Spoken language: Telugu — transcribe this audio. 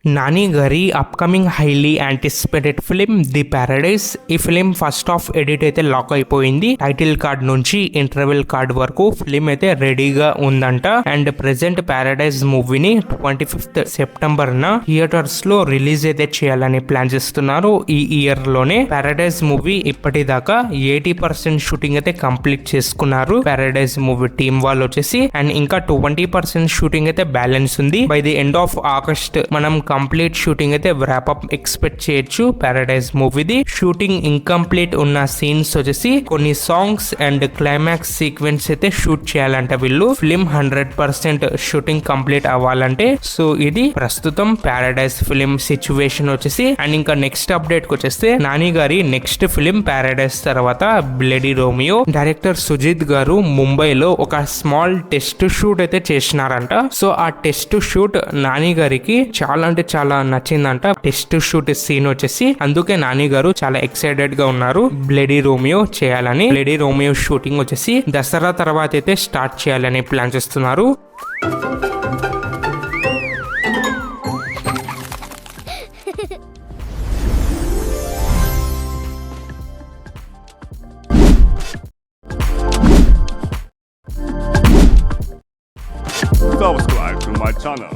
నాని గారి upcoming highly anticipated film the Paradise. ఈ ఫిలిం ఫస్ట్ హాఫ్ ఎడిట్ అయితే లాక్ అయిపోయింది. టైటిల్ కార్డ్ నుంచి ఇంటర్వెల్ కార్డ్ వరకు ఫిలిం అయితే రెడీగా ఉందంట. అండ్ ప్రెసెంట్ ప్యారడైజ్ మూవీని 25th సెప్టెంబర్ న థియేటర్స్ లో రిలీజ్ అయితే చేయాలని ప్లాన్ చేస్తున్నారు. ఈ ఇయర్ లోనే ప్యారడైజ్ మూవీ ఇప్పటిదాకా 80% షూటింగ్ అయితే కంప్లీట్ చేసుకున్నారు ప్యారడైజ్ మూవీ టీమ్ వాళ్ళు వచ్చేసి. అండ్ ఇంకా 20% షూటింగ్ అయితే బ్యాలెన్స్ ఉంది. By the end of August మనం కంప్లీట్ షూటింగ్ అయితే వ్రాప్ అప్ ఎక్స్పెక్ట్ చేయొచ్చు ప్యారడైజ్ మూవీది. షూటింగ్ ఇన్కంప్లీట్ ఉన్న సీన్స్ వచ్చేసి కొన్ని సాంగ్స్ అండ్ క్లైమాక్స్ సీక్వెన్స్ అయితే షూట్ చేయాలంట వీళ్ళు. ఫిలిం 100% షూటింగ్ కంప్లీట్ అవ్వాలంటే. సో ఇది ప్రస్తుతం ప్యారడైజ్ ఫిలిం సిచ్యువేషన్ వచ్చేసి. అండ్ ఇంకా నెక్స్ట్ అప్డేట్ కి వచ్చేస్తే నాని గారి నెక్స్ట్ ఫిలిం ప్యారడైజ్ తర్వాత బ్లడీ రోమియో. డైరెక్టర్ సుజిత్ గారు ముంబైలో ఒక స్మాల్ టెస్ట్ షూట్ అయితే చేసినారంట. సో ఆ టెస్ట్ షూట్ నాని గారికి చాలా అంటే చాలా నచ్చిందంట టెస్ట్ షూట్ సీన్ వచ్చేసి. అందుకే నాని గారు చాలా ఎక్సైటెడ్ గా ఉన్నారు బ్లడీ రోమియో చేయాలని. బ్లడీ రోమియో షూటింగ్ వచ్చేసి దసరా తర్వాత అయితే స్టార్ట్ చేయాలని ప్లాన్ చేస్తున్నారు. Subscribe to my channel.